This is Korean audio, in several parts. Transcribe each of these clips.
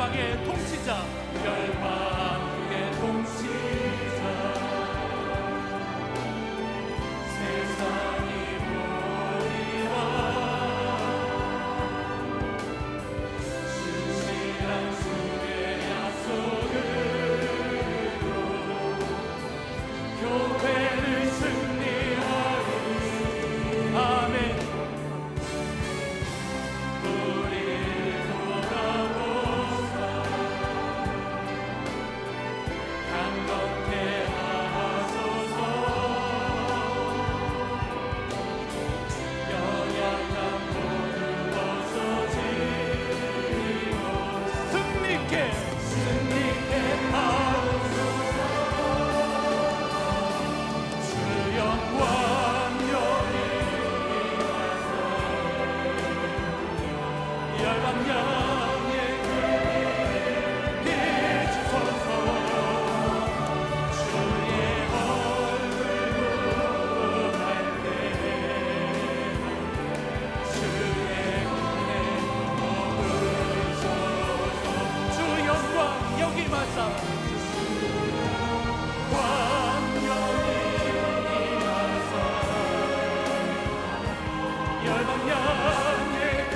열방의 통치자, 열방의 통치자, 세상이 보리라. 신실한 주의 약속으로 교회를 승리하리. 아멘. 열방양의 그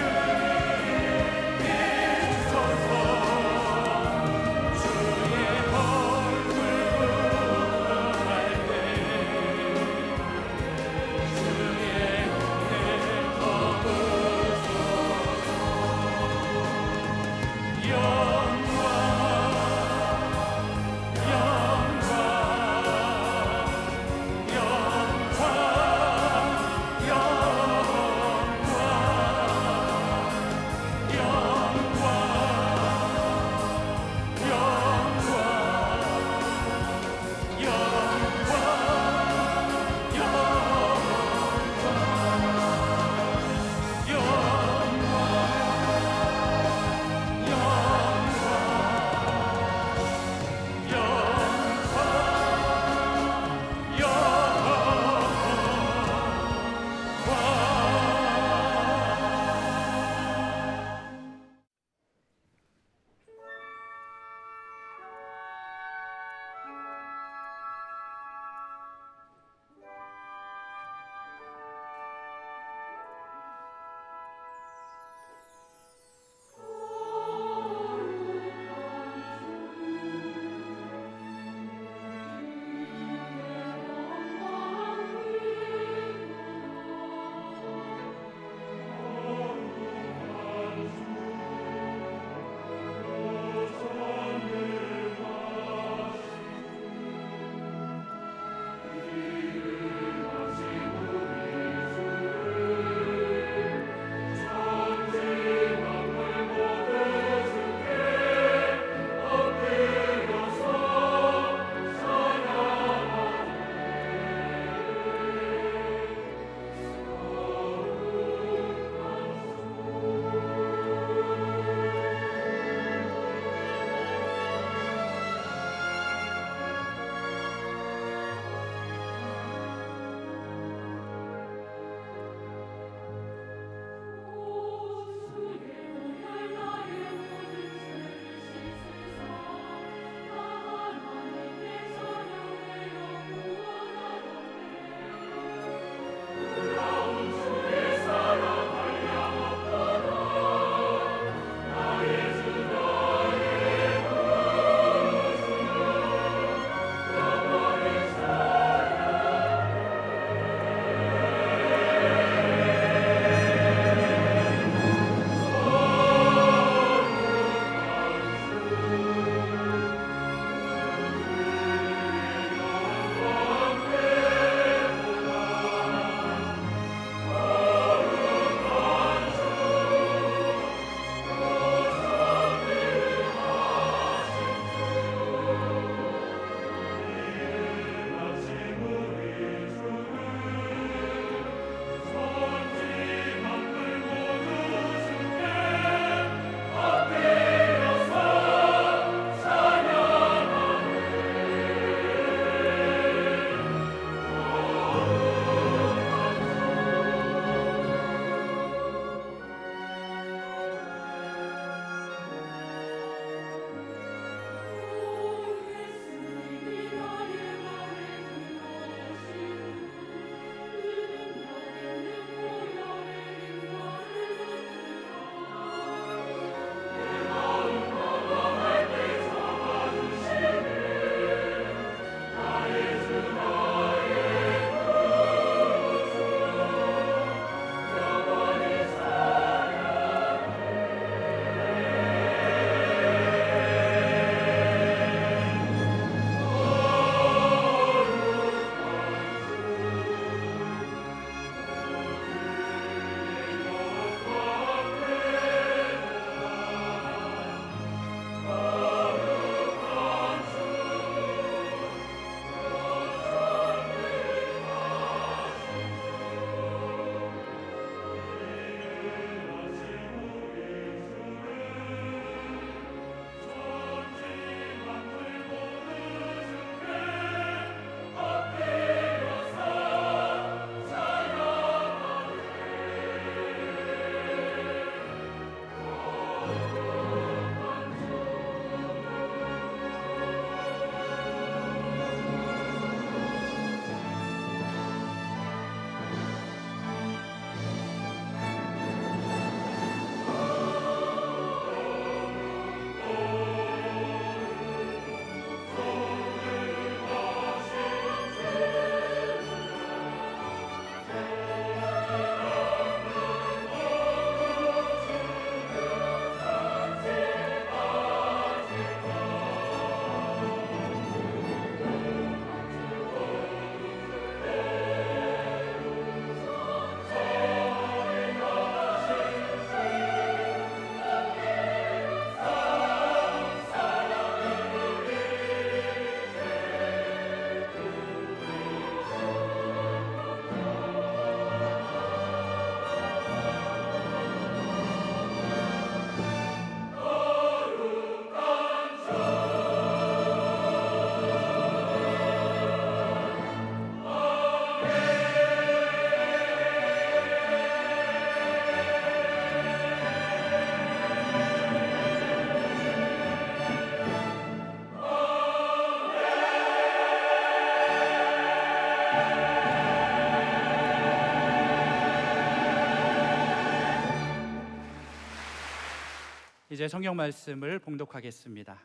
이제 성경 말씀을 봉독하겠습니다.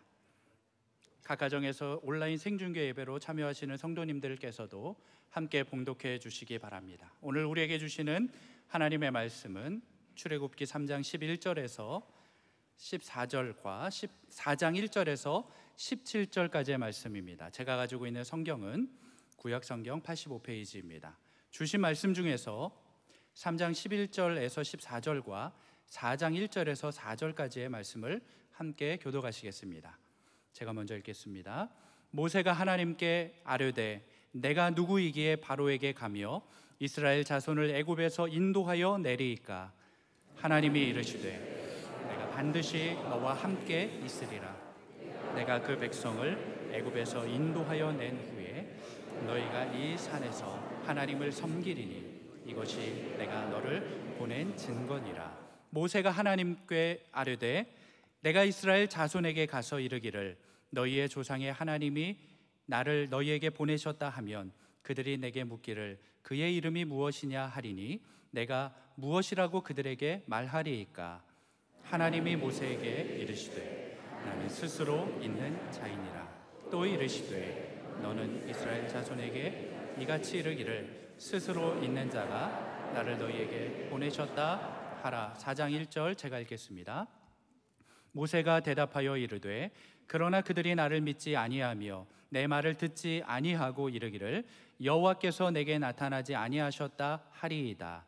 각 가정에서 온라인 생중계 예배로 참여하시는 성도님들께서도 함께 봉독해 주시기 바랍니다. 오늘 우리에게 주시는 하나님의 말씀은 출애굽기 3장 11절에서 14절과 4장 1절에서 17절까지의 말씀입니다. 제가 가지고 있는 성경은 구약성경 85페이지입니다. 주신 말씀 중에서 3장 11절에서 14절과 4장 1절에서 4절까지의 말씀을 함께 교독하시겠습니다. 제가 먼저 읽겠습니다. 모세가 하나님께 아뢰되 내가 누구이기에 바로에게 가며 이스라엘 자손을 애굽에서 인도하여 내리이까? 하나님이 이르시되 내가 반드시 너와 함께 있으리라. 내가 그 백성을 애굽에서 인도하여 낸 후에 너희가 이 산에서 하나님을 섬기리니 이것이 내가 너를 보낸 증거니라. 모세가 하나님께 아뢰되 내가 이스라엘 자손에게 가서 이르기를 너희의 조상의 하나님이 나를 너희에게 보내셨다 하면 그들이 내게 묻기를 그의 이름이 무엇이냐 하리니 내가 무엇이라고 그들에게 말하리이까? 하나님이 모세에게 이르시되 나는 스스로 있는 자이니라. 또 이르시되 너는 이스라엘 자손에게 이같이 이르기를 스스로 있는 자가 나를 너희에게 보내셨다 하라. 4장 1절 제가 읽겠습니다. 모세가 대답하여 이르되 그러나 그들이 나를 믿지 아니하며 내 말을 듣지 아니하고 이르기를 여호와께서 내게 나타나지 아니하셨다 하리이다.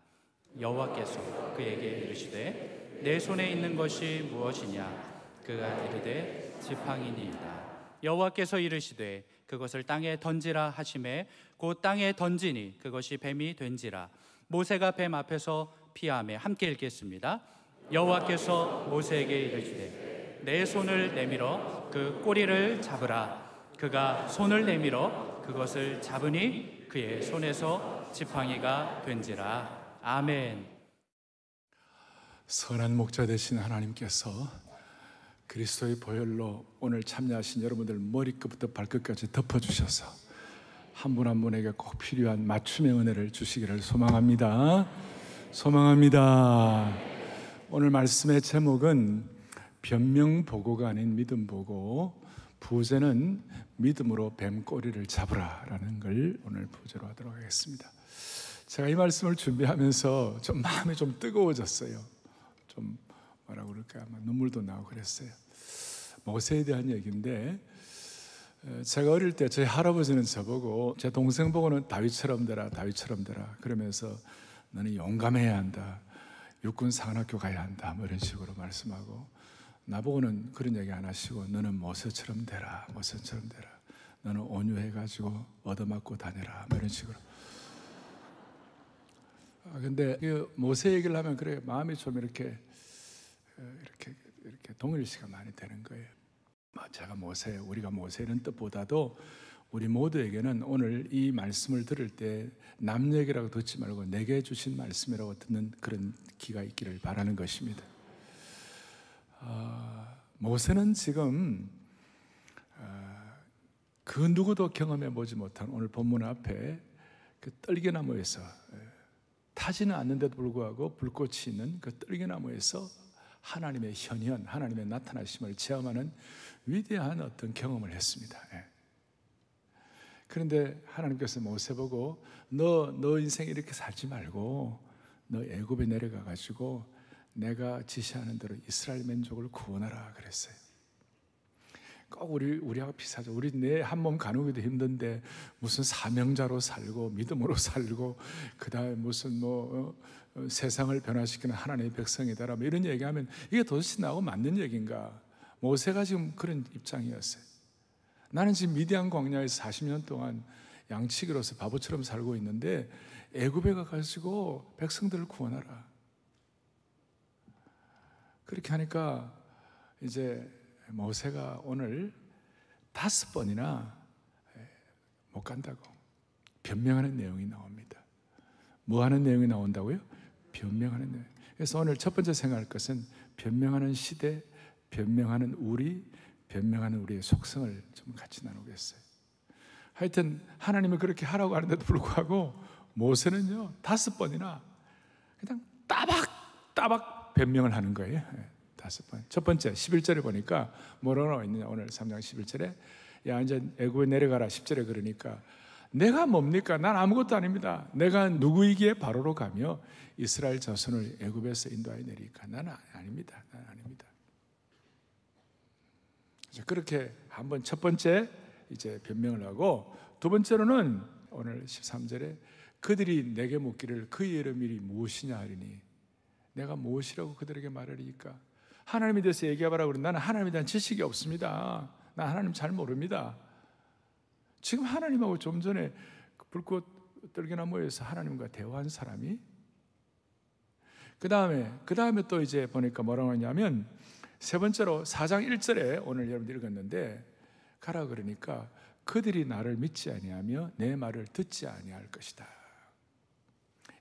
여호와께서 그에게 이르시되 내 손에 있는 것이 무엇이냐? 그가 이르되 지팡이니이다. 여호와께서 이르시되 그것을 땅에 던지라 하시매 곧 땅에 던지니 그것이 뱀이 된지라. 모세가 뱀 앞에서 피하매. 함께 읽겠습니다. 여호와께서 모세에게 이르시되 내 손을 내밀어 그 꼬리를 잡으라. 그가 손을 내밀어 그것을 잡으니 그의 손에서 지팡이가 된지라. 아멘. 선한 목자 되신 하나님께서 그리스도의 보혈로 오늘 참여하신 여러분들 머리끝부터 발끝까지 덮어주셔서 한 분 한 분에게 꼭 필요한 맞춤의 은혜를 주시기를 소망합니다. 오늘 말씀의 제목은 변명보고가 아닌 믿음보고, 부제는 믿음으로 뱀꼬리를 잡으라 라는 걸 오늘 부제로 하도록 하겠습니다. 제가 이 말씀을 준비하면서 좀 마음이 좀 뜨거워졌어요. 좀 뭐라고 그럴까, 막 눈물도 나고 그랬어요. 모세에 대한 얘기인데, 제가 어릴 때 저희 할아버지는 저보고, 제 동생 보고는 다윗처럼 되라 그러면서 너는 용감해야 한다, 육군 사관학교 가야 한다, 뭐 이런 식으로 말씀하고, 나보고는 그런 얘기 안 하시고 너는 모세처럼 되라, 너는 온유해가지고 얻어맞고 다녀라, 뭐 이런 식으로. 근데 모세 얘기를 하면 그래 마음이 좀 이렇게 동일시가 많이 되는 거예요. 제가 모세, 우리가 모세는 뜻보다도 우리 모두에게는 오늘 이 말씀을 들을 때 남 얘기라고 듣지 말고 내게 주신 말씀이라고 듣는 그런 기가 있기를 바라는 것입니다. 모세는 지금 그 누구도 경험해 보지 못한 오늘 본문 앞에 그 떨기나무에서, 타지는 않는데도 불구하고 불꽃이 있는 그 떨기나무에서 하나님의 현현, 하나님의 나타나심을 체험하는 위대한 어떤 경험을 했습니다. 그런데 하나님께서 모세 보고 너 인생 이렇게 살지 말고 너 애굽에 내려가 가지고 내가 지시하는 대로 이스라엘 민족을 구원하라 그랬어요. 꼭 우리하고 비슷하죠. 우리 내 한 몸 가누기도 힘든데 무슨 사명자로 살고 믿음으로 살고 그다음에 무슨 세상을 변화시키는 하나님의 백성이다라 뭐 이런 얘기하면 이게 도대체 나하고 맞는 얘기인가? 모세가 지금 그런 입장이었어요. 나는 지금 미디안 광야에서 40년 동안 양치기로서 바보처럼 살고 있는데 애굽에 가가지고 백성들을 구원하라. 그렇게 하니까 이제 모세가 오늘 5번이나 못 간다고 변명하는 내용이 나옵니다. 뭐 하는 내용이 나온다고요? 변명하는 내용. 그래서 오늘 첫 번째 생각할 것은 변명하는 시대, 변명하는 변명하는 우리의 속성을 좀 같이 나누겠어요. 하여튼 하나님이 그렇게 하라고 하는데도 불구하고 모세는요 5번이나 그냥 따박 변명을 하는 거예요. 5번. 5번. 첫 번째 11절에 보니까 뭐라고 나와 있느냐. 오늘 3장 11절에 야 이제 애굽에 내려가라. 10절에 그러니까 내가 뭡니까? 난 아무것도 아닙니다. 내가 누구이기에 바로로 가며 이스라엘 자손을 애굽에서 인도하여 내리까? 나는 아닙니다. 나는 아닙니다. 그렇게 한번 첫 번째 이제 변명을 하고, 두 번째로는 오늘 13절에 그들이 내게 묻기를 그의 이름이 무엇이냐 하리니 내가 무엇이라고 그들에게 말하리까? 하나님에 대해서 얘기해봐라. 그러면 나는 하나님에 대한 지식이 없습니다. 난 하나님 잘 모릅니다. 지금 하나님하고 좀 전에 불꽃 떨기나무에서 하나님과 대화한 사람이, 그 다음에 또 이제 보니까 뭐라고 하냐면 세 번째로 4장 1절에 오늘 여러분들 읽었는데 가라 그러니까 그들이 나를 믿지 아니하며 내 말을 듣지 아니할 것이다.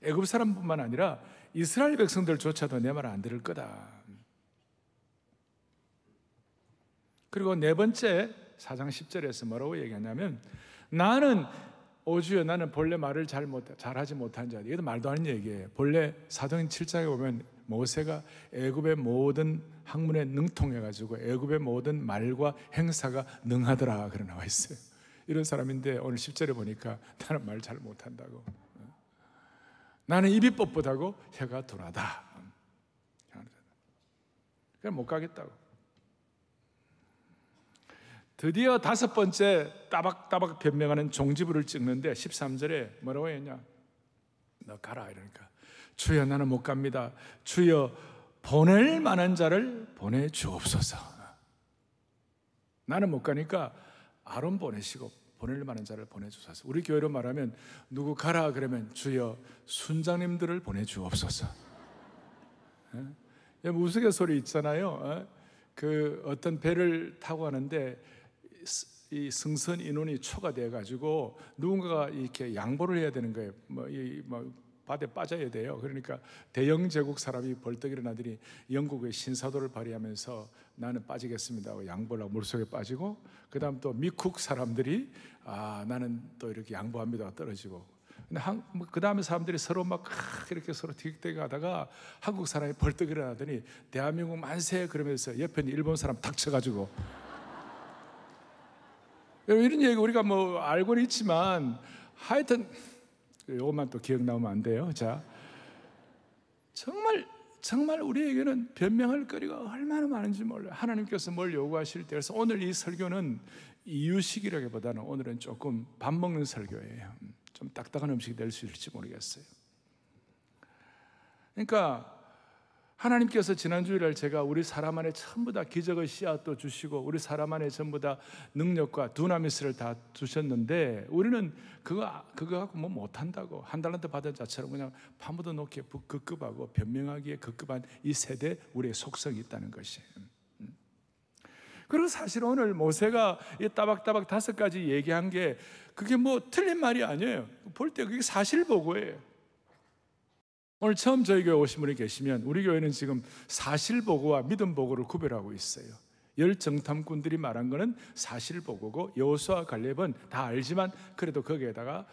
애굽 사람뿐만 아니라 이스라엘 백성들조차도 내 말을 안 들을 거다. 그리고 네 번째 4장 10절에서 뭐라고 얘기하냐면 나는 오주여 나는 본래 말을 잘하지 못한 자다. 이것도 말도 안 되는 얘기예요. 본래 사도행 7장에 보면 모세가 애굽의 모든 학문에 능통해가지고 애굽의 모든 말과 행사가 능하더라 그래 나와 있어요. 이런 사람인데 오늘 10절에 보니까 나는 말 잘 못한다고, 나는 입이 뻣뻣하고 혀가 둔하다, 그냥 못 가겠다고. 드디어 다섯 번째 따박따박 변명하는 종지부를 찍는데 13절에 뭐라고 했냐? 너 가라 이러니까 주여 나는 못 갑니다. 주여 보낼 만한 자를 보내주옵소서. 나는 못 가니까 아론 보내시고 보낼 만한 자를 보내주소서. 우리 교회로 말하면 누구 가라 그러면 주여 순장님들을 보내주옵소서. 우스갯소리 있잖아요. 그 어떤 배를 타고 가는데 이 승선 인원이 초과돼 가지고 누군가가 이렇게 양보를 해야 되는 거예요. 바다에 빠져야 돼요. 그러니까 대영 제국 사람이 벌떡 일어나더니 영국의 신사도를 발휘하면서 나는 빠지겠습니다 하고 양보를 하고 물속에 빠지고, 그 다음 또 미국 사람들이 나는 또 이렇게 양보합니다 하고 떨어지고, 근데 그 다음에 사람들이 서로 막 이렇게 서로 티격태격 하다가 한국 사람이 벌떡 일어나더니 대한민국 만세 그러면서 옆에 있는 일본 사람 닥쳐가지고, 이런 얘기 우리가 뭐 알고는 있지만 하여튼 이것만 또 기억나오면 안 돼요. 자, 정말 우리에게는 변명할 거리가 얼마나 많은지 몰라요. 하나님께서 뭘 요구하실 때. 그래서 오늘 이 설교는 이유식이라기보다는 오늘은 조금 밥 먹는 설교예요. 좀 딱딱한 음식이 될 수 있을지 모르겠어요. 그러니까 하나님께서 지난 주일날 제가 우리 사람 안에 전부 다 기적의 씨앗도 주시고 우리 사람 안에 전부 다 능력과 두나미스를 다 주셨는데 우리는 그거 갖고 뭐 못한다고, 한 달란트 받은 자처럼 그냥 파묻어 놓기에 급급하고 변명하기에 급급한 이 세대, 우리의 속성이 있다는 것이에요. 그리고 사실 오늘 모세가 이 따박따박 5가지 얘기한 게 그게 뭐 틀린 말이 아니에요. 볼 때 그게 사실보고예요. 오늘 처음 저희 교회 오신 분이 계시면 우리 교회는 지금 사실보고와 믿음보고를 구별하고 있어요. 열 정탐꾼들이 말한 거는 사실보고고 여호수아 갈렙은 다 알지만 그래도 거기에다가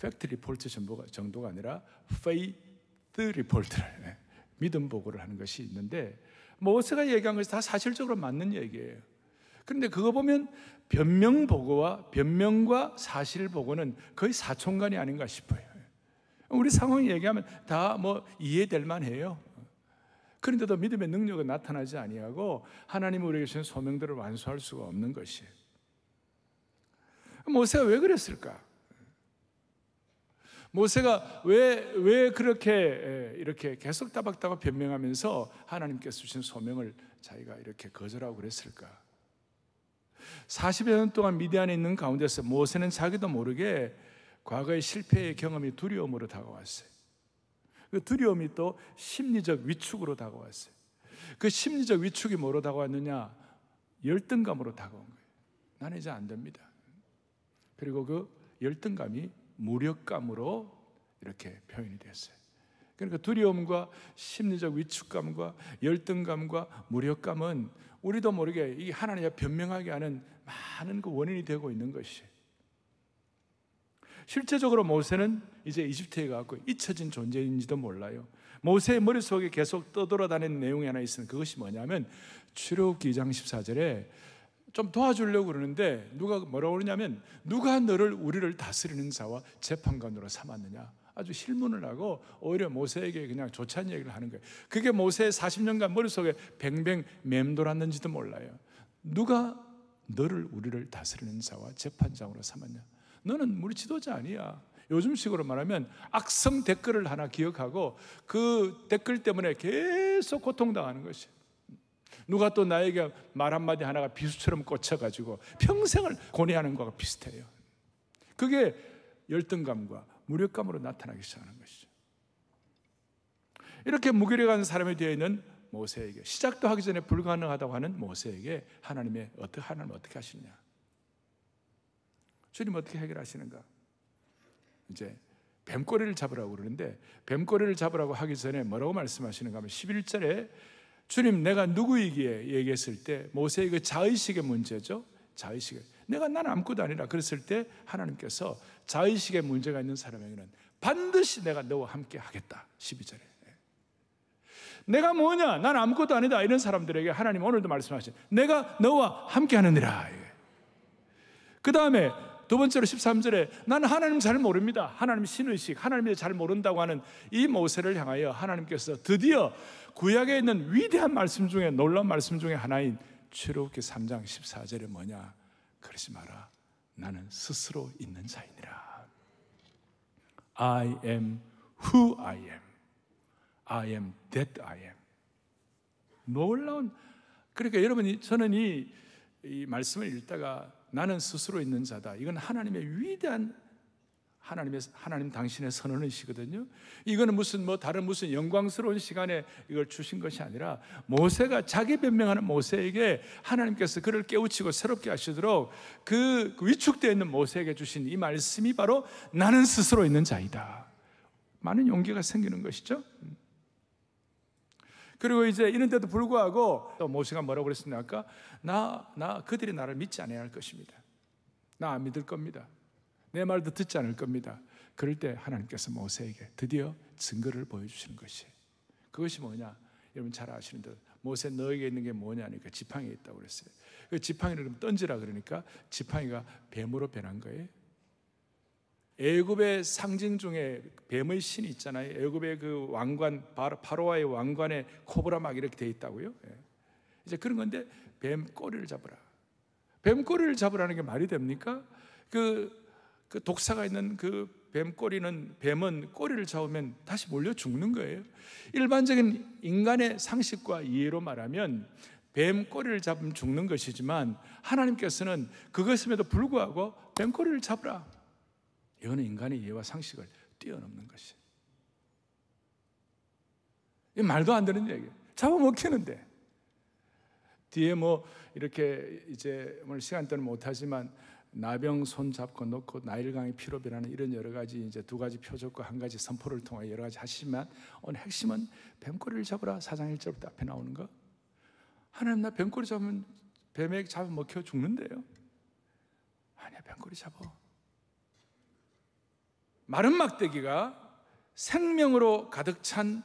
팩트 리포트 정도가 아니라 페이트 리포트를, 믿음보고를 하는 것이 있는데 모세가 얘기한 것이 다 사실적으로 맞는 얘기예요. 그런데 그거 보면 변명과 사실보고는 거의 사촌간이 아닌가 싶어요. 우리 상황 얘기하면 다 뭐 이해될 만해요. 그런데도 믿음의 능력은 나타나지 아니하고 하나님이 우리에게 주신 소명들을 완수할 수가 없는 것이에요. 모세가 왜 그랬을까? 모세가 왜 그렇게 이렇게 계속 따박따박 변명하면서 하나님께서 주신 소명을 자기가 이렇게 거절하고 그랬을까? 40여 년 동안 미디안에 있는 가운데서 모세는 자기도 모르게 과거의 실패의 경험이 두려움으로 다가왔어요. 그 두려움이 또 심리적 위축으로 다가왔어요. 그 심리적 위축이 뭐로 다가왔느냐? 열등감으로 다가온 거예요. 나는 이제 안 됩니다. 그리고 그 열등감이 무력감으로 이렇게 표현이 됐어요. 그러니까 두려움과 심리적 위축감과 열등감과 무력감은 우리도 모르게 이 하나님의 변명하게 하는 많은 그 원인이 되고 있는 것이에요. 실제적으로 모세는 이제 이집트에 가고 잊혀진 존재인지도 몰라요. 모세의 머릿속에 계속 떠돌아다니는 내용이 하나 있으면 그것이 뭐냐면 출애굽기 2장 14절에 좀 도와주려고 그러는데 누가 뭐라고 그러냐면 누가 너를 우리를 다스리는 자와 재판관으로 삼았느냐. 아주 실문을 하고 오히려 모세에게 그냥 좋지 않은 얘기를 하는 거예요. 그게 모세의 40년간 머릿속에 뱅뱅 맴돌았는지도 몰라요. 누가 너를 우리를 다스리는 자와 재판장으로 삼았냐. 너는 우리 지도자 아니야. 요즘식으로 말하면 악성 댓글을 하나 기억하고 그 댓글 때문에 계속 고통당하는 것이. 누가 또 나에게 말 한마디 하나가 비수처럼 꽂혀가지고 평생을 고뇌하는 것과 비슷해요. 그게 열등감과 무력감으로 나타나기 시작하는 것이죠. 이렇게 무기력한 사람이 되어 있는 모세에게, 시작도 하기 전에 불가능하다고 하는 모세에게 하나님 어떻게 하시느냐? 주님 어떻게 해결하시는가? 이제 뱀꼬리를 잡으라고 그러는데, 뱀꼬리를 잡으라고 하기 전에 뭐라고 말씀하시는가 하면 11절에 주님 내가 누구이기에 얘기했을 때 모세의 그 자의식의 문제죠. 자의식의, 나는 아무것도 아니라 그랬을 때 하나님께서 자의식의 문제가 있는 사람에게는 반드시 내가 너와 함께 하겠다. 12절에 내가 뭐냐, 난 아무것도 아니다 이런 사람들에게 하나님 오늘도 말씀하시죠. 내가 너와 함께 하느니라. 그 다음에 두 번째로 13절에 나는 하나님 잘 모릅니다. 하나님 신의식, 하나님이 잘 모른다고 하는 이 모세를 향하여 하나님께서 드디어 구약에 있는 위대한 말씀 중에, 놀라운 말씀 중에 하나인 출애굽기 3장 14절에 뭐냐, 그러지 마라. 나는 스스로 있는 자이니라. I am who I am. I am that I am. 놀라운. 그러니까 여러분이, 저는 이 말씀을 읽다가 나는 스스로 있는 자다, 이건 하나님의 위대한 하나님 당신의 선언이시거든요. 이거는 다른 무슨 영광스러운 시간에 이걸 주신 것이 아니라 모세가 자기 변명하는 모세에게 하나님께서 그를 깨우치고 새롭게 하시도록 그 위축되어 있는 모세에게 주신 이 말씀이 바로 나는 스스로 있는 자이다. 많은 용기가 생기는 것이죠. 그리고 이제 이런데도 불구하고 또 모세가 뭐라고 그랬습니까? 아까 그들이 나를 믿지 않아야 할 것입니다. 나 안 믿을 겁니다. 내 말도 듣지 않을 겁니다. 그럴 때 하나님께서 모세에게 드디어 증거를 보여주시는 것이, 그것이 뭐냐, 여러분 잘 아시는 대로 모세 너에게 있는 게 뭐냐니까 지팡이에 있다고 그랬어요. 그 지팡이를 던지라 그러니까 지팡이가 뱀으로 변한 거예요. 애굽의 상징 중에 뱀의 신이 있잖아요. 애굽의 그 왕관, 파로와의 왕관에 코브라 막 이렇게 돼 있다고요. 이제 그런 건데 뱀 꼬리를 잡으라. 뱀 꼬리를 잡으라는 게 말이 됩니까? 그 독사가 있는 그 뱀은 꼬리를 잡으면 다시 몰려 죽는 거예요. 일반적인 인간의 상식과 이해로 말하면 뱀 꼬리를 잡으면 죽는 것이지만 하나님께서는 그것임에도 불구하고 뱀 꼬리를 잡으라. 이거는 인간의 이해와 상식을 뛰어넘는 것이. 이 말도 안 되는 얘기예요. 잡아먹히는데. 뒤에 이렇게 이제 오늘 시간 때는 못하지만 나병 손 잡고 놓고 나일강의 피로 변하는 이런 여러 가지 이제 두 가지 표적과 한 가지 선포를 통해 여러 가지 하시지만 오늘 핵심은 뱀꼬리를 잡으라. 4장 1절부터 앞에 나오는 거. 하나님 나 뱀꼬리 잡으면 뱀에게 잡아먹혀 죽는데요. 아니야, 뱀꼬리 잡아. 마른 막대기가 생명으로 가득 찬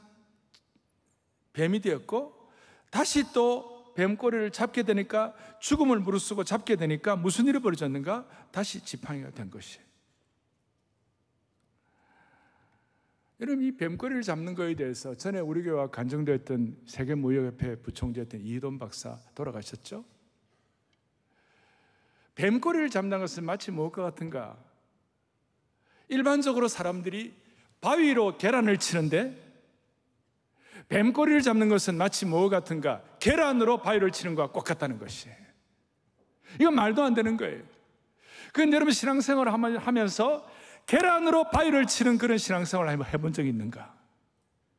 뱀이 되었고 다시 또 뱀꼬리를 잡게 되니까 죽음을 무릅쓰고 잡게 되니까 무슨 일이 벌어졌는가? 다시 지팡이가 된 것이에요. 여러분 이 뱀꼬리를 잡는 것에 대해서 전에 우리 교회와 간증되었던 세계무역협회 부총재였던 이희돈 박사 돌아가셨죠? 뱀꼬리를 잡는 것은 마치 무엇과 같은가? 일반적으로 사람들이 바위로 계란을 치는데 뱀꼬리를 잡는 것은 마치 뭐 같은가? 계란으로 바위를 치는 것과 똑같다는 것이에요. 이건 말도 안 되는 거예요. 그런데 여러분 신앙생활을 하면서 계란으로 바위를 치는 그런 신앙생활을 해본 적이 있는가?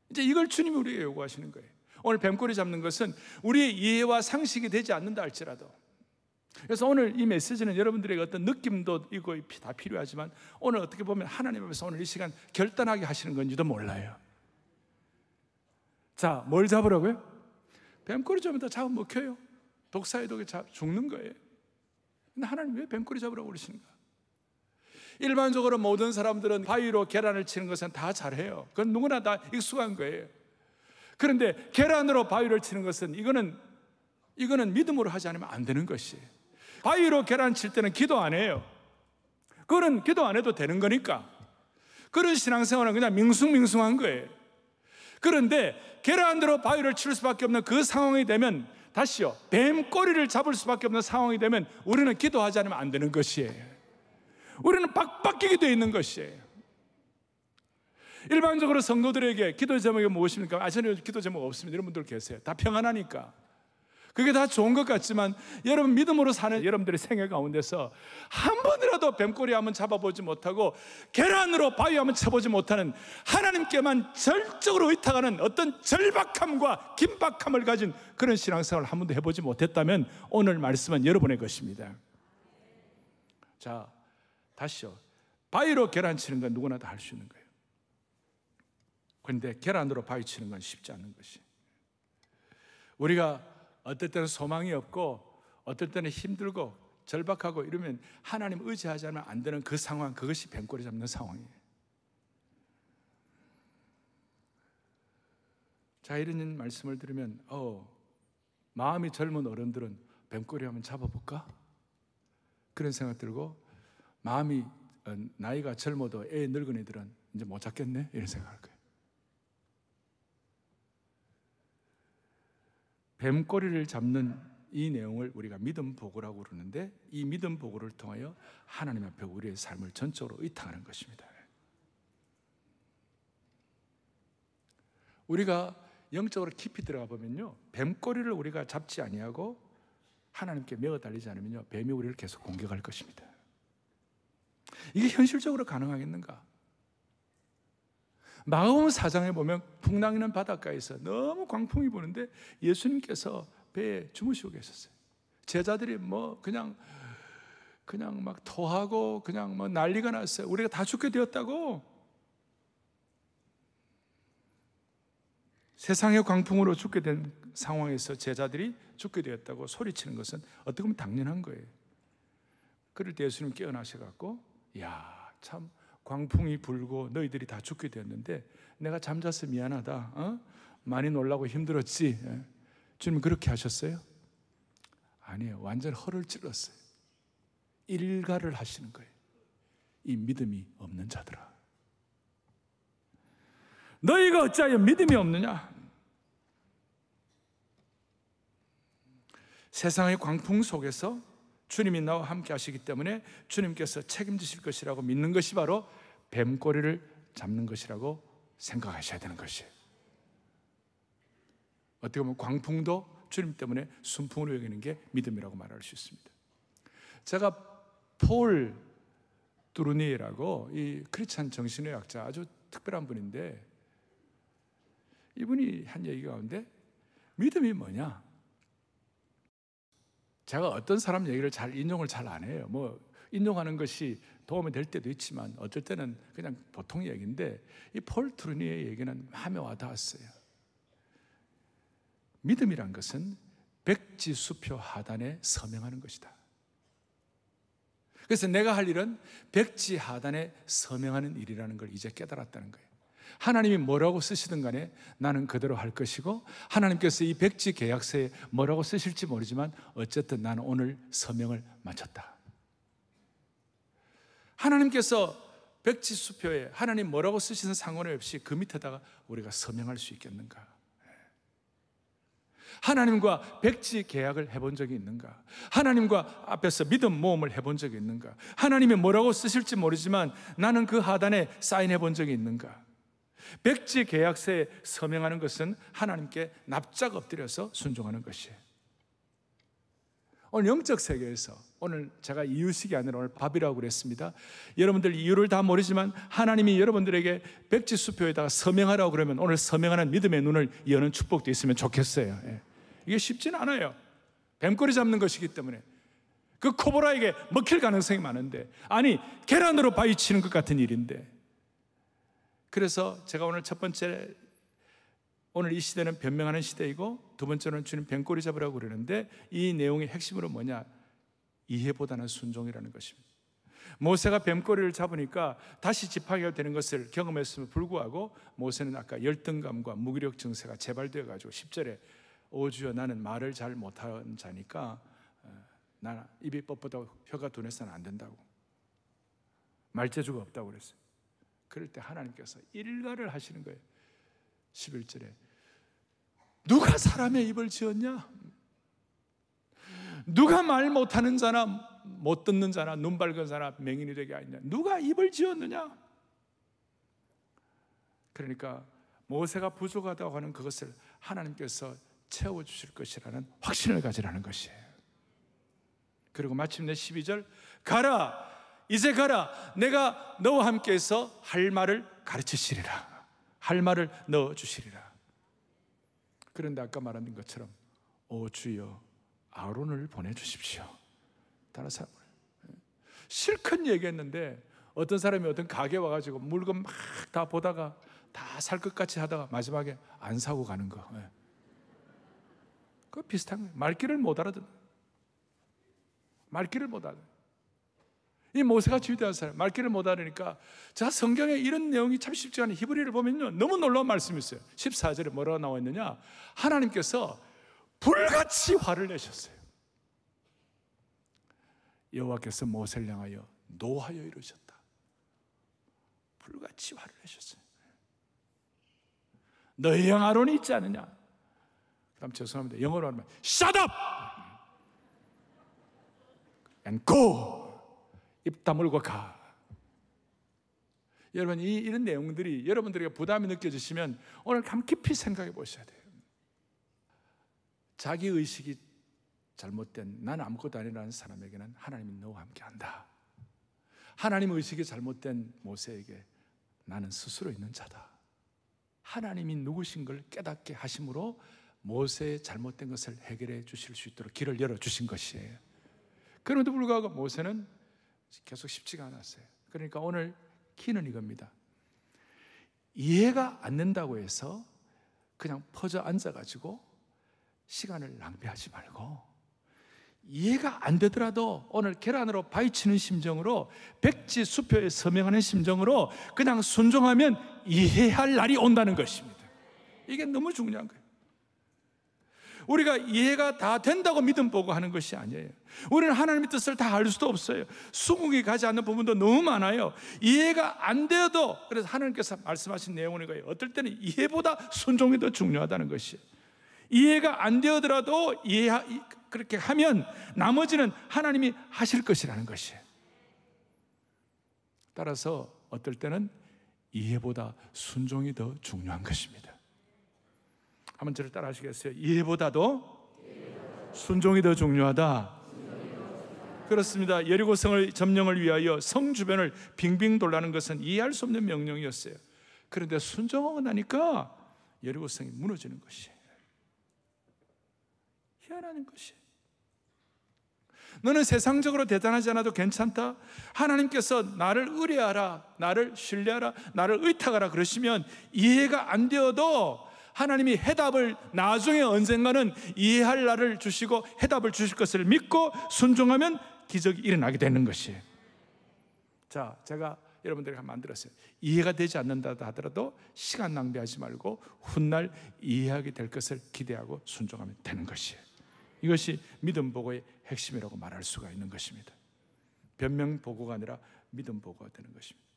이제 이걸 주님이 우리에게 요구하시는 거예요. 오늘 뱀꼬리 잡는 것은 우리의 이해와 상식이 되지 않는다 할지라도, 그래서 오늘 이 메시지는 여러분들에게 어떤 느낌도 이거 다 필요하지만 오늘 어떻게 보면 하나님 앞에서 오늘 이 시간 결단하게 하시는 건지도 몰라요. 자, 뭘 잡으라고요? 뱀꼬리 잡으면 다 잡아먹혀요. 독사의 독에 죽는 거예요. 근데 하나님 왜 뱀꼬리 잡으라고 그러시는가? 일반적으로 모든 사람들은 바위로 계란을 치는 것은 다 잘해요. 그건 누구나 다 익숙한 거예요. 그런데 계란으로 바위를 치는 것은 이거는 믿음으로 하지 않으면 안 되는 것이에요. 바위로 계란 칠 때는 기도 안 해요. 그거는 기도 안 해도 되는 거니까. 그런 신앙생활은 그냥 밍숭밍숭한 거예요. 그런데 계란으로 바위를 칠 수밖에 없는 그 상황이 되면, 다시요, 뱀 꼬리를 잡을 수밖에 없는 상황이 되면 우리는 기도하지 않으면 안 되는 것이에요. 우리는 빡빡이게 되어 있는 것이에요. 일반적으로 성도들에게 기도 제목이 무엇입니까? 저는 기도 제목 없습니다. 이런 분들 계세요. 다 평안하니까. 그게 다 좋은 것 같지만, 여러분 믿음으로 사는 여러분들의 생애 가운데서 한 번이라도 뱀꼬리 한번 잡아보지 못하고 계란으로 바위 한번 쳐보지 못하는, 하나님께만 절적으로 의탁하는 어떤 절박함과 긴박함을 가진 그런 신앙생활을 한 번도 해보지 못했다면 오늘 말씀은 여러분의 것입니다. 자, 다시요. 바위로 계란 치는 건 누구나 다 할 수 있는 거예요. 그런데 계란으로 바위 치는 건 쉽지 않은 것이, 우리가 어떨 때는 소망이 없고 어떨 때는 힘들고 절박하고 이러면 하나님 의지하지 않으면 안 되는 그 상황, 그것이 뱀꼬리 잡는 상황이에요. 자, 이런 말씀을 들으면 마음이 젊은 어른들은 뱀꼬리 한번 잡아볼까? 그런 생각 들고, 마음이 나이가 젊어도 애 늙은 애들은 이제 못 잡겠네 이런 생각할 거예요. 뱀꼬리를 잡는 이 내용을 우리가 믿음 보고라고 그러는데, 이 믿음 보고를 통하여 하나님 앞에 우리의 삶을 전적으로 의탁하는 것입니다. 우리가 영적으로 깊이 들어가 보면요, 뱀꼬리를 우리가 잡지 아니하고 하나님께 매어 달리지 않으면요, 뱀이 우리를 계속 공격할 것입니다. 이게 현실적으로 가능하겠는가? 마가복음 4장에 보면 풍랑이는 바닷가에서 너무 광풍이 부는데 예수님께서 배에 주무시고 계셨어요. 제자들이 그냥 막 토하고 그냥 난리가 났어요. 우리가 다 죽게 되었다고. 세상의 광풍으로 죽게 된 상황에서 제자들이 죽게 되었다고 소리치는 것은 어떻게 보면 당연한 거예요. 그럴 때 예수님 깨어나셔갖고, 야, 참 광풍이 불고 너희들이 다 죽게 되었는데 내가 잠자서 미안하다. 많이 놀라고 힘들었지. 주님 그렇게 하셨어요? 아니에요. 완전 허를 찔렀어요. 일가를 하시는 거예요. 이 믿음이 없는 자들아, 너희가 어찌하여 믿음이 없느냐? 세상의 광풍 속에서 주님이 나와 함께 하시기 때문에 주님께서 책임지실 것이라고 믿는 것이 바로 뱀꼬리를 잡는 것이라고 생각하셔야 되는 것이에요. 어떻게 보면 광풍도 주님 때문에 순풍으로 여기는 게 믿음이라고 말할 수 있습니다. 제가 폴 두루니에라고 이 크리스찬 정신의학자, 아주 특별한 분인데, 이분이 한 얘기 가운데 믿음이 뭐냐? 제가 어떤 사람 얘기를 인용을 잘 안 해요. 인용하는 것이 도움이 될 때도 있지만 어쩔 때는 그냥 보통 얘기인데, 이 폴 두루니의 얘기는 마음에 와닿았어요. 믿음이란 것은 백지수표 하단에 서명하는 것이다. 그래서 내가 할 일은 백지 하단에 서명하는 일이라는 걸 이제 깨달았다는 거예요. 하나님이 뭐라고 쓰시든 간에 나는 그대로 할 것이고, 하나님께서 이 백지 계약서에 뭐라고 쓰실지 모르지만 어쨌든 나는 오늘 서명을 마쳤다. 하나님께서 백지 수표에 하나님 뭐라고 쓰시는 상관이 없이 그 밑에다가 우리가 서명할 수 있겠는가? 하나님과 백지 계약을 해본 적이 있는가? 하나님과 앞에서 믿음 모험을 해본 적이 있는가? 하나님이 뭐라고 쓰실지 모르지만 나는 그 하단에 사인해 본 적이 있는가? 백지 계약서에 서명하는 것은 하나님께 납작 엎드려서 순종하는 것이에요. 오늘 영적 세계에서, 오늘 제가 이유식이 아니라 오늘 밥이라고 그랬습니다. 여러분들 이유를 다 모르지만 하나님이 여러분들에게 백지 수표에다가 서명하라고 그러면 오늘 서명하는 믿음의 눈을 여는 축복도 있으면 좋겠어요. 이게 쉽지는 않아요. 뱀꼬리 잡는 것이기 때문에. 그 코브라에게 먹힐 가능성이 많은데, 아니 계란으로 바위 치는 것 같은 일인데. 그래서 제가 오늘 첫 번째, 오늘 이 시대는 변명하는 시대이고, 두 번째는 주님 뱀꼬리 잡으라고 그러는데, 이 내용의 핵심으로 뭐냐? 이해보다는 순종이라는 것입니다. 모세가 뱀꼬리를 잡으니까 다시 지팡이가 되는 것을 경험했음에 불구하고 모세는 아까 열등감과 무기력 증세가 재발되어 가지고 10절에 오주여 나는 말을 잘 못하는 자니까 나는 입이 뻣뻣하고 혀가 둔해서는 안 된다고, 말재주가 없다고 그랬어요. 그럴 때 하나님께서 일가를 하시는 거예요. 11절에 누가 사람의 입을 지었냐? 누가 말 못하는 자나 못 듣는 자나 눈 밝은 자나 맹인이 되게 하느냐? 누가 입을 지었느냐? 그러니까 모세가 부족하다고 하는 그것을 하나님께서 채워주실 것이라는 확신을 가지라는 것이에요. 그리고 마침내 12절 가라, 이제 가라, 내가 너와 함께해서 할 말을 가르치시리라, 할 말을 넣어주시리라. 그런데 아까 말한 것처럼 오 주여 아론을 보내주십시오. 다른 사람을 실컷 얘기했는데 어떤 사람이 어떤 가게 와가지고 물건 막 다 보다가 다 살 것 같이 하다가 마지막에 안 사고 가는 거, 그거 비슷한 거예요. 말귀를 못 알아듣는, 말귀를 못 알아듣는. 이 모세가 주의대한 사람, 말귀를 못 알으니까, 자, 성경에 이런 내용이 참 쉽지 않은 히브리를 보면요, 너무 놀라운 말씀이 있어요. 14절에 뭐라고 나와 있느냐? 하나님께서 불같이 화를 내셨어요. 여호와께서 모세를 향하여 노하여 이르셨다. 불같이 화를 내셨어요. 너희 형 아론이 있지 않느냐? 그 다음 죄송합니다, 영어로 하면 Shut up! and go! 입 다물고 가. 여러분, 이런 내용들이 여러분들에게 부담이 느껴지시면 오늘 감 깊이 생각해 보셔야 돼요. 자기 의식이 잘못된, 나는 아무것도 아니라는 사람에게는 하나님이 너와 함께 한다. 하나님 의식이 잘못된 모세에게 나는 스스로 있는 자다. 하나님이 누구신 걸 깨닫게 하심으로 모세의 잘못된 것을 해결해 주실 수 있도록 길을 열어주신 것이에요. 그럼에도 불구하고 모세는 계속 쉽지가 않았어요. 그러니까 오늘 키는 이겁니다. 이해가 안 된다고 해서 그냥 퍼져 앉아가지고 시간을 낭비하지 말고, 이해가 안 되더라도 오늘 계란으로 바위치는 심정으로, 백지 수표에 서명하는 심정으로 그냥 순종하면 이해할 날이 온다는 것입니다. 이게 너무 중요한 거예요. 우리가 이해가 다 된다고 믿음 보고 하는 것이 아니에요. 우리는 하나님의 뜻을 다 알 수도 없어요. 수긍이 가지 않는 부분도 너무 많아요. 이해가 안 되어도, 그래서 하나님께서 말씀하신 내용은 이거예요. 어떨 때는 이해보다 순종이 더 중요하다는 것이에요. 이해가 안 되더라도 그렇게 하면 나머지는 하나님이 하실 것이라는 것이에요. 따라서 어떨 때는 이해보다 순종이 더 중요한 것입니다. 한번 저를 따라 하시겠어요? 이해보다도 순종이 더 중요하다. 그렇습니다. 여리고성을 점령을 위하여 성 주변을 빙빙 돌라는 것은 이해할 수 없는 명령이었어요. 그런데 순종하고 나니까 여리고성이 무너지는 것이에요. 희한한 것이에요. 너는 세상적으로 대단하지 않아도 괜찮다. 하나님께서 나를 의뢰하라, 나를 신뢰하라, 나를 의탁하라 그러시면 이해가 안 되어도 하나님이 해답을 나중에 언젠가는 이해할 날을 주시고 해답을 주실 것을 믿고 순종하면 기적이 일어나게 되는 것이에요. 자, 제가 여러분들에게 만들었어요. 이해가 되지 않는다 하더라도 시간 낭비하지 말고 훗날 이해하게 될 것을 기대하고 순종하면 되는 것이에요. 이것이 믿음 보고의 핵심이라고 말할 수가 있는 것입니다. 변명 보고가 아니라 믿음 보고가 되는 것입니다.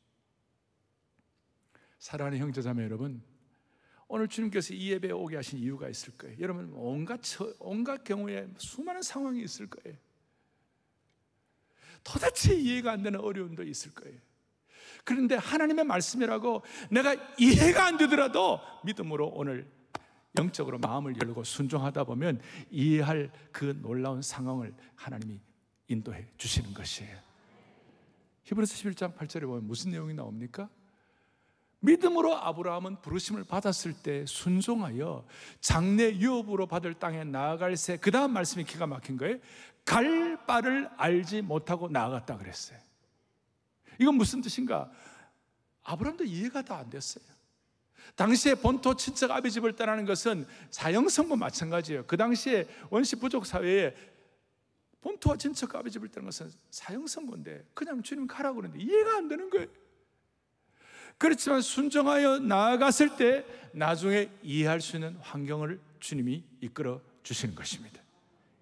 사랑하는 형제자매 여러분, 오늘 주님께서 이 예배에 오게 하신 이유가 있을 거예요. 여러분, 온갖 경우에 수많은 상황이 있을 거예요. 도대체 이해가 안 되는 어려움도 있을 거예요. 그런데 하나님의 말씀이라고 내가 이해가 안 되더라도 믿음으로 오늘 영적으로 마음을 열고 순종하다 보면 이해할 그 놀라운 상황을 하나님이 인도해 주시는 것이에요. 히브리서 11장 8절에 보면 무슨 내용이 나옵니까? 믿음으로 아브라함은 부르심을 받았을 때 순종하여 장래 유업으로 받을 땅에 나아갈새, 그 다음 말씀이 기가 막힌 거예요. 갈 바를 알지 못하고 나아갔다 그랬어요. 이건 무슨 뜻인가? 아브라함도 이해가 다 안 됐어요. 당시에 본토 친척 아비 집을 떠나는 것은 사형선고 마찬가지예요. 그 당시에 원시 부족 사회에 본토와 친척과 아버지 집을 떠나는 것은 사형선고인데 그냥 주님 가라고 그러는데 이해가 안 되는 거예요. 그렇지만 순종하여 나아갔을 때 나중에 이해할 수 있는 환경을 주님이 이끌어 주시는 것입니다.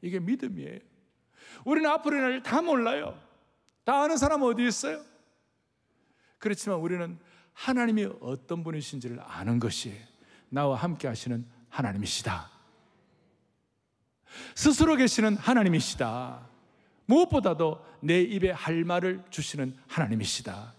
이게 믿음이에요. 우리는 앞으로 일어날 일 다 몰라요. 다 아는 사람 어디 있어요? 그렇지만 우리는 하나님이 어떤 분이신지를 아는 것이 나와 함께 하시는 하나님이시다. 스스로 계시는 하나님이시다. 무엇보다도 내 입에 할 말을 주시는 하나님이시다.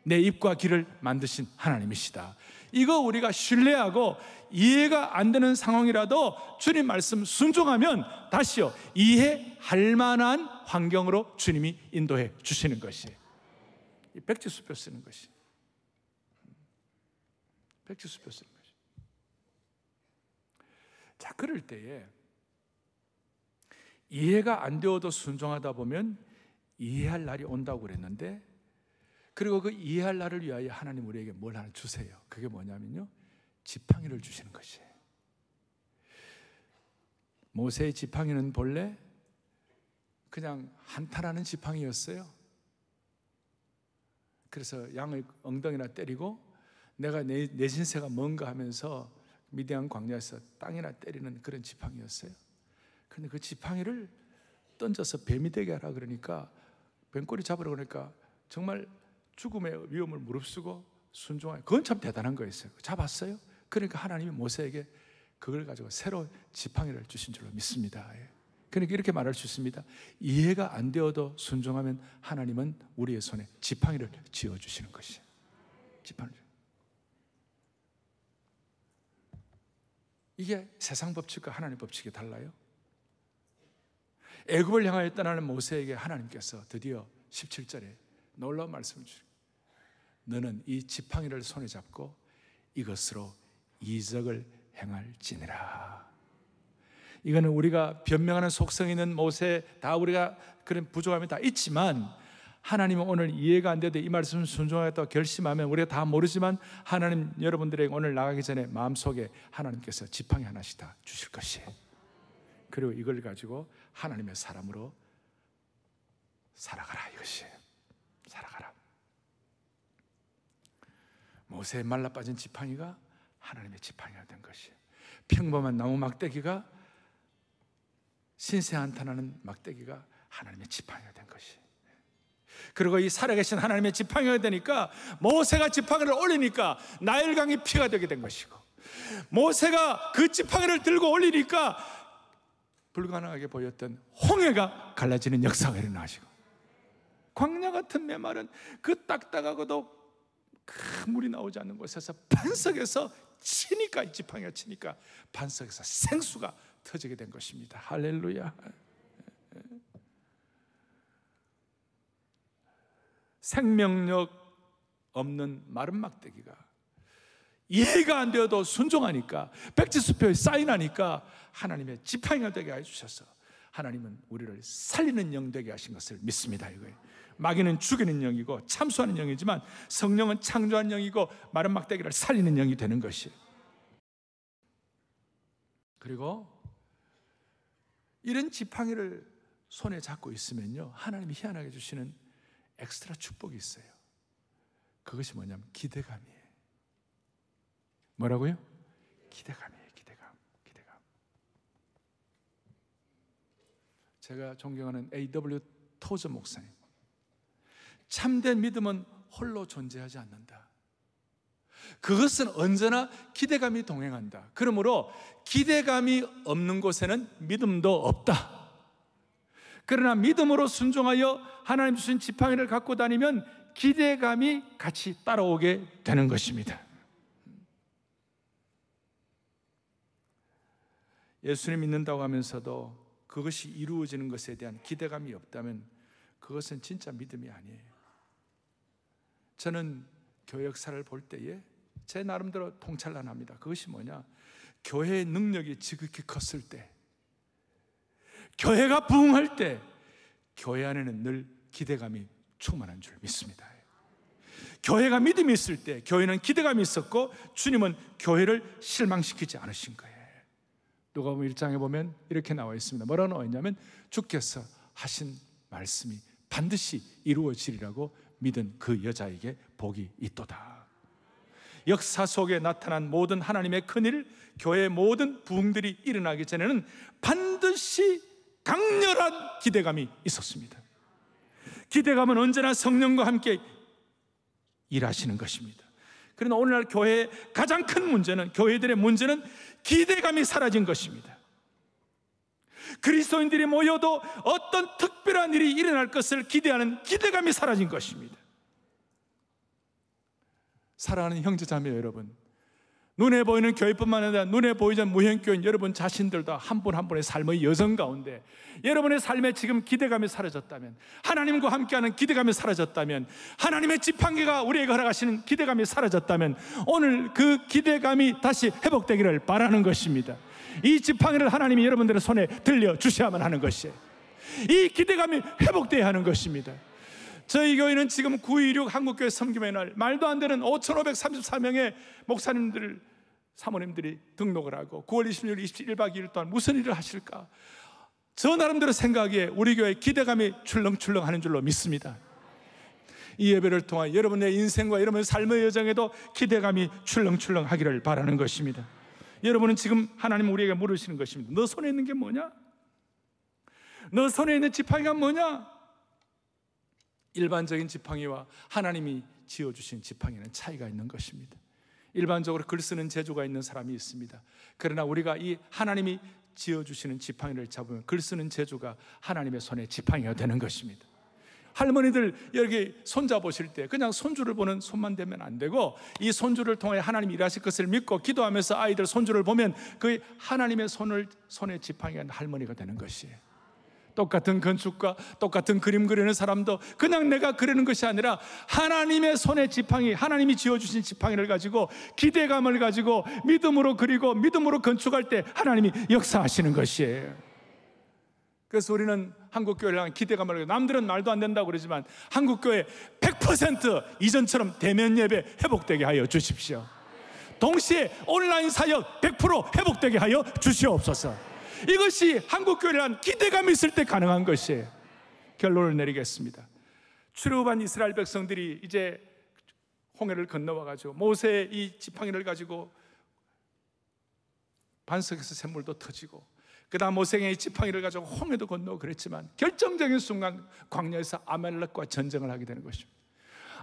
내 입과 귀를 만드신 하나님이시다. 이거 우리가 신뢰하고 이해가 안 되는 상황이라도 주님 말씀 순종하면 다시요 이해할 만한 환경으로 주님이 인도해 주시는 것이 백지수표 쓰는 것이 백지수표 쓰는 것이. 자, 그럴 때에 이해가 안 되어도 순종하다 보면 이해할 날이 온다고 그랬는데, 그리고 그 이해할 날을 위하여 하나님 우리에게 뭘 하나 주세요. 그게 뭐냐면요, 지팡이를 주시는 것이에요. 모세의 지팡이는 본래 그냥 한탄하는 지팡이였어요. 그래서 양을 엉덩이나 때리고 내가 내 신세가 뭔가 하면서 미디안 광야에서 땅이나 때리는 그런 지팡이였어요. 그런데 그 지팡이를 던져서 뱀이 되게 하라 그러니까, 뱀꼬리 잡으라 그러니까 정말 죽음의 위험을 무릅쓰고 순종하여, 그건 참 대단한 거였어요. 잡았어요. 그러니까 하나님이 모세에게 그걸 가지고 새로운 지팡이를 주신 줄로 믿습니다. 그러니까 이렇게 말할 수 있습니다. 이해가 안 되어도 순종하면 하나님은 우리의 손에 지팡이를 쥐어주시는 것이에요. 지팡이. 이게 세상 법칙과 하나님 법칙이 달라요. 애굽을 향하여 떠나는 모세에게 하나님께서 드디어 17절에 놀라운 말씀을 주시고, 너는 이 지팡이를 손에 잡고 이것으로 이적을 행할지니라. 이거는 우리가 변명하는 속성이 있는 모세, 다 우리가 그런 부족함이 다 있지만, 하나님은 오늘 이해가 안 돼도 이 말씀을 순종하겠다고 결심하면, 우리가 다 모르지만 하나님 여러분들에게 오늘 나가기 전에 마음속에 하나님께서 지팡이 하나씩 다 주실 것이에요. 그리고 이걸 가지고 하나님의 사람으로 살아가라, 이것이에요. 살아가라. 모세의 말라빠진 지팡이가 하나님의 지팡이가 된 것이에요. 평범한 나무 막대기가, 신세 한탄하는 막대기가 하나님의 지팡이가 된 것이에요. 그리고 이 살아계신 하나님의 지팡이가 되니까, 모세가 지팡이를 올리니까 나일강이 피가 되게 된 것이고, 모세가 그 지팡이를 들고 올리니까 불가능하게 보였던 홍해가 갈라지는 역사가 일어나시고, 광야 같은 메마른 그 딱딱하고도 큰 물이 나오지 않는 곳에서 반석에서 치니까, 이 지팡이가 치니까 반석에서 생수가 터지게 된 것입니다. 할렐루야. 생명력 없는 마른 막대기가 이해가 안 되어도 순종하니까, 백지수표에 사인하니까 하나님의 지팡이가 되게 해주셔서 하나님은 우리를 살리는 영 되게 하신 것을 믿습니다. 이거예요. 마귀는 죽이는 영이고 참수하는 영이지만, 성령은 창조하는 영이고 마른 막대기를 살리는 영이 되는 것이에요. 그리고 이런 지팡이를 손에 잡고 있으면요, 하나님이 희한하게 주시는 엑스트라 축복이 있어요. 그것이 뭐냐면 기대감이에요. 뭐라고요? 기대감이에요. 기대감. 제가 존경하는 A.W. 토저 목사님, 참된 믿음은 홀로 존재하지 않는다. 그것은 언제나 기대감이 동행한다. 그러므로 기대감이 없는 곳에는 믿음도 없다. 그러나 믿음으로 순종하여 하나님 주신 지팡이를 갖고 다니면 기대감이 같이 따라오게 되는 것입니다. 예수님 믿는다고 하면서도 그것이 이루어지는 것에 대한 기대감이 없다면 그것은 진짜 믿음이 아니에요. 저는 교회 역사를 볼 때에 제 나름대로 통찰난합니다. 그것이 뭐냐, 교회의 능력이 지극히 컸을 때, 교회가 부흥할 때, 교회 안에는 늘 기대감이 충만한 줄 믿습니다. 교회가 믿음이 있을 때 교회는 기대감이 있었고, 주님은 교회를 실망시키지 않으신 거예요. 누가복음 1장에 보면 이렇게 나와 있습니다. 뭐라고 나와 있냐면, 주께서 하신 말씀이 반드시 이루어지리라고 믿은 그 여자에게 복이 있도다. 역사 속에 나타난 모든 하나님의 큰일, 교회의 모든 부흥들이 일어나기 전에는 반드시 강렬한 기대감이 있었습니다. 기대감은 언제나 성령과 함께 일하시는 것입니다. 그러나 오늘날 교회의 가장 큰 문제는, 교회들의 문제는 기대감이 사라진 것입니다. 그리스도인들이 모여도 어떤 특별한 일이 일어날 것을 기대하는 기대감이 사라진 것입니다. 사랑하는 형제자매 여러분, 눈에 보이는 교회뿐만 아니라 눈에 보이지 않는 무형교인 여러분 자신들도 한 분 한 분의 삶의 여정 가운데 여러분의 삶에 지금 기대감이 사라졌다면, 하나님과 함께하는 기대감이 사라졌다면, 하나님의 지팡이가 우리에게 허락하시는 기대감이 사라졌다면 오늘 그 기대감이 다시 회복되기를 바라는 것입니다. 이 지팡이를 하나님이 여러분들의 손에 들려주셔야만 하는 것이에요. 이 기대감이 회복되어야 하는 것입니다. 저희 교회는 지금 9.16 한국교회 섬김의 날, 말도 안 되는 5,534명의 목사님들, 사모님들이 등록을 하고 9월 26일, 27일, 1박 2일 동안 무슨 일을 하실까? 저 나름대로 생각에 우리 교회 기대감이 출렁출렁 하는 줄로 믿습니다. 이 예배를 통해 여러분의 인생과 여러분의 삶의 여정에도 기대감이 출렁출렁 하기를 바라는 것입니다. 여러분은 지금 하나님 우리에게 물으시는 것입니다. 너 손에 있는 게 뭐냐? 너 손에 있는 지팡이가 뭐냐? 일반적인 지팡이와 하나님이 지어주신 지팡이는 차이가 있는 것입니다. 일반적으로 글 쓰는 재주가 있는 사람이 있습니다. 그러나 우리가 이 하나님이 지어주시는 지팡이를 잡으면 글 쓰는 재주가 하나님의 손에 지팡이가 되는 것입니다. 할머니들 여기 손자 보실 때 그냥 손주를 보는 손만 되면 안 되고, 이 손주를 통해 하나님이 일하실 것을 믿고 기도하면서 아이들 손주를 보면 그 하나님의 손에 지팡이가 있는 할머니가 되는 것이에요. 똑같은 건축가, 똑같은 그림 그리는 사람도 그냥 내가 그리는 것이 아니라 하나님의 손에 지팡이, 하나님이 지어주신 지팡이를 가지고 기대감을 가지고 믿음으로 그리고 믿음으로 건축할 때 하나님이 역사하시는 것이에요. 그래서 우리는 한국교회를 향한 기대감을 가지고, 남들은 말도 안 된다고 그러지만 한국교회 100% 이전처럼 대면 예배 회복되게 하여 주십시오. 동시에 온라인 사역 100% 회복되게 하여 주시옵소서. 이것이 한국교회란 기대감이 있을 때 가능한 것이에요. 결론을 내리겠습니다. 출애굽한 이스라엘 백성들이 이제 홍해를 건너와가지고 모세의 이 지팡이를 가지고 반석에서 샘물도 터지고, 그 다음 모세의 이 지팡이를 가지고 홍해도 건너고 그랬지만 결정적인 순간 광야에서 아말렉과 전쟁을 하게 되는 것입니다.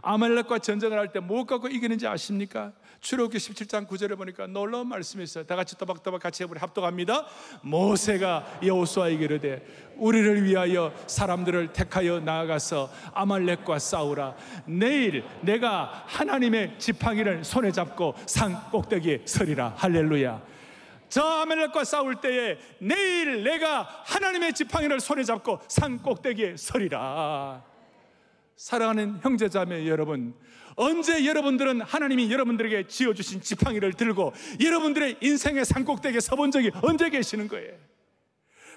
아말렉과 전쟁을 할 때 뭐 갖고 이기는지 아십니까? 출애굽기 17장 9절에 보니까 놀라운 말씀이 있어요. 다 같이 또박또박 같이 우리 합독합니다. 모세가 여호수아에게 이르되 우리를 위하여 사람들을 택하여 나아가서 아말렉과 싸우라. 내일 내가 하나님의 지팡이를 손에 잡고 산 꼭대기에 서리라. 할렐루야. 저 아말렉과 싸울 때에 내일 내가 하나님의 지팡이를 손에 잡고 산 꼭대기에 서리라. 사랑하는 형제자매 여러분, 언제 여러분들은 하나님이 여러분들에게 지어주신 지팡이를 들고 여러분들의 인생의 산꼭대기에 서본 적이 언제 계시는 거예요?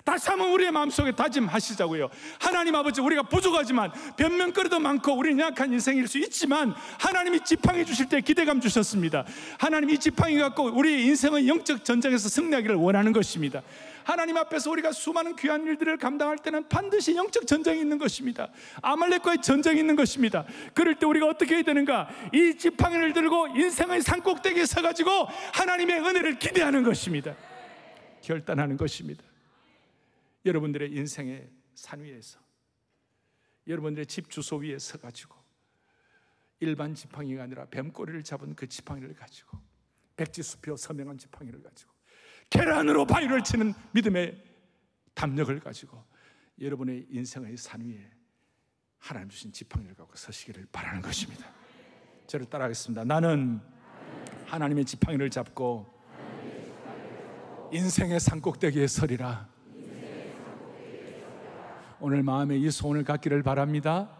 다시 한번 우리의 마음속에 다짐하시자고요. 하나님 아버지, 우리가 부족하지만 변명거리도 많고 우리는 약한 인생일 수 있지만 하나님이 지팡이 주실 때 기대감 주셨습니다. 하나님 이 지팡이 갖고 우리의 인생의 영적 전쟁에서 승리하기를 원하는 것입니다. 하나님 앞에서 우리가 수많은 귀한 일들을 감당할 때는 반드시 영적 전쟁이 있는 것입니다. 아말렉과의 전쟁이 있는 것입니다. 그럴 때 우리가 어떻게 해야 되는가? 이 지팡이를 들고 인생의 산꼭대기에 서가지고 하나님의 은혜를 기대하는 것입니다. 결단하는 것입니다. 여러분들의 인생의 산 위에서, 여러분들의 집 주소 위에 서가지고 일반 지팡이가 아니라 뱀꼬리를 잡은 그 지팡이를 가지고, 백지수표 서명한 지팡이를 가지고 계란으로 바위를 치는 믿음의 담력을 가지고 여러분의 인생의 산 위에 하나님 주신 지팡이를 갖고 서시기를 바라는 것입니다. 저를 따라하겠습니다. 나는 하나님의 지팡이를 잡고 인생의 산꼭대기에 서리라. 오늘 마음에 이 소원을 갖기를 바랍니다.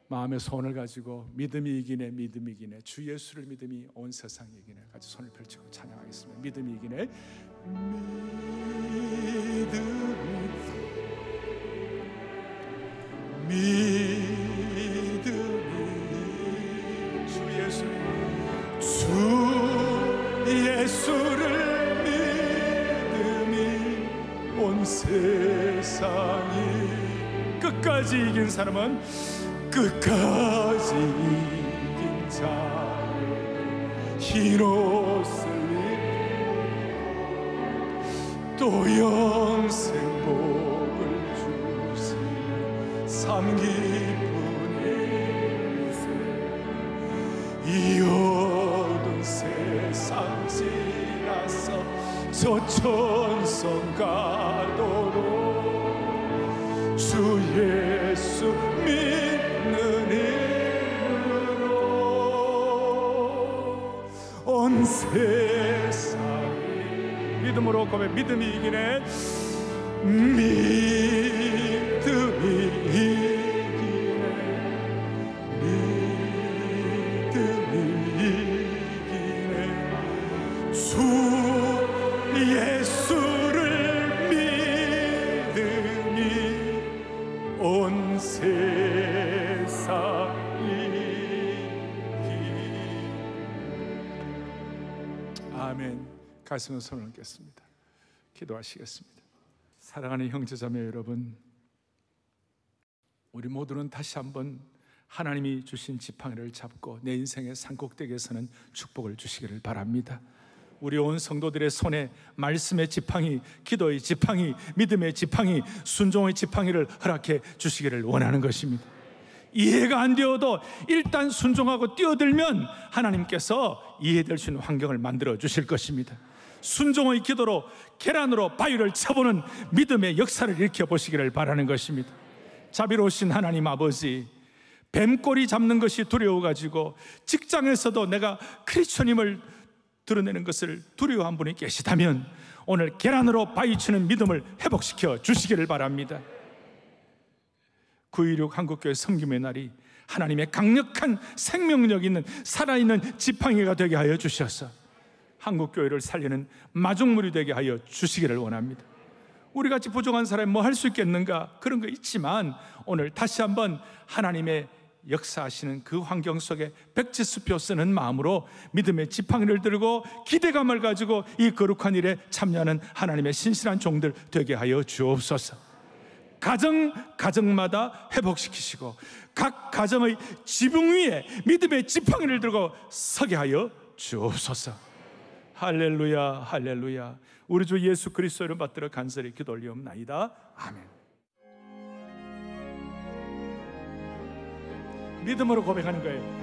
마음의 소원을 가지고 믿음이 이기네, 믿음이 이기네, 주 예수를 믿음이 온 세상 이기네 같이 손을 펼치고 찬양하겠습니다. 믿음이 이기네, 믿음이 주 예수를 믿음이 온 세상 세상이 끝까지 이긴 사람은 끝까지 이긴 자의 흰 옷을 입고 또 영생 복을 주시는 참 기쁜 일세 이 어두운 세상 지나서 저 천성 가도록 주 예수 믿는 이름으로 온 세상이 믿음으로 고백 믿음이 이기네 믿음이 이기네 믿음이 이기네 주 예수를 믿음이 온 세상이 아멘. 가슴에 손을 얹겠습니다. 기도하시겠습니다. 사랑하는 형제자매 여러분, 우리 모두는 다시 한번 하나님이 주신 지팡이를 잡고 내 인생의 산꼭대기에 서는 축복을 주시기를 바랍니다. 우리 온 성도들의 손에 말씀의 지팡이, 기도의 지팡이, 믿음의 지팡이, 순종의 지팡이를 허락해 주시기를 원하는 것입니다. 이해가 안 되어도 일단 순종하고 뛰어들면 하나님께서 이해될 수 있는 환경을 만들어 주실 것입니다. 순종의 기도로 계란으로 바위를 쳐보는 믿음의 역사를 일으켜 보시기를 바라는 것입니다. 자비로우신 하나님 아버지, 뱀꼬리 잡는 것이 두려워가지고 직장에서도 내가 크리스천임을 드러내는 것을 두려워한 분이 계시다면 오늘 계란으로 바위치는 믿음을 회복시켜 주시기를 바랍니다. 9.16 한국교회 섬김의 날이 하나님의 강력한 생명력 있는 살아있는 지팡이가 되게 하여 주셔서 한국교회를 살리는 마중물이 되게 하여 주시기를 원합니다. 우리같이 부족한 사람이 뭐 할 수 있겠는가? 그런 거 있지만 오늘 다시 한번 하나님의 역사하시는 그 환경 속에 백지수표 쓰는 마음으로 믿음의 지팡이를 들고 기대감을 가지고 이 거룩한 일에 참여하는 하나님의 신실한 종들 되게 하여 주옵소서. 가정마다 회복시키시고 각 가정의 지붕 위에 믿음의 지팡이를 들고 서게 하여 주옵소서. 할렐루야, 할렐루야. 우리 주 예수 그리스도를 받들어 간절히 기도 올리옵나이다. 아멘. 믿음으로 고백하는 거예요.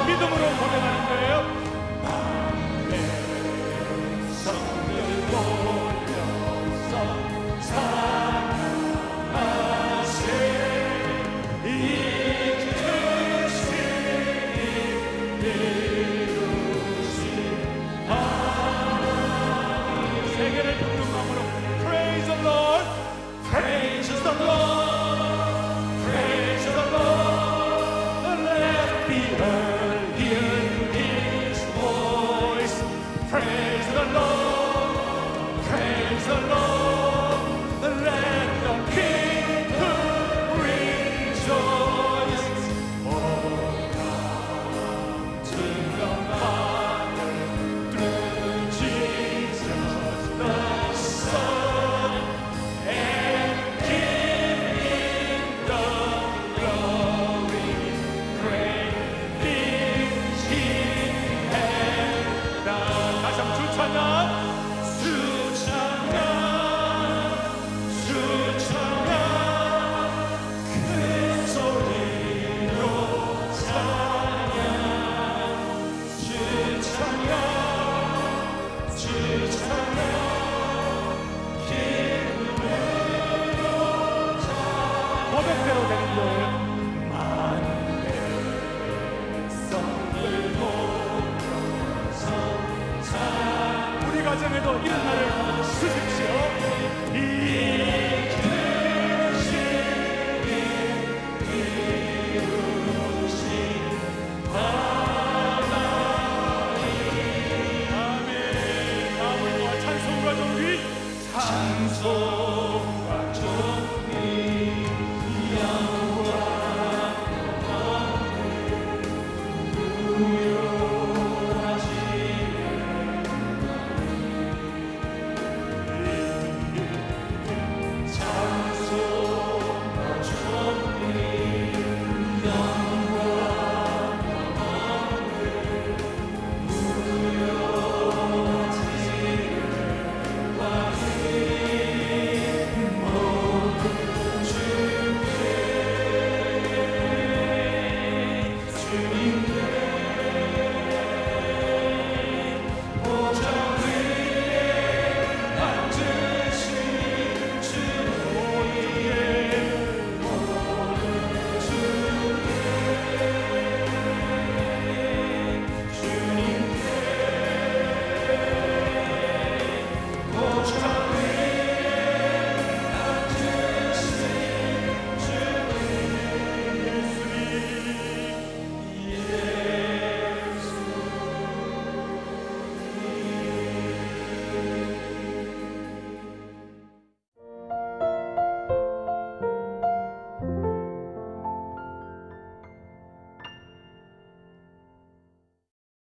믿음으로 고백하는 거예요. 이런 날을 주십시오.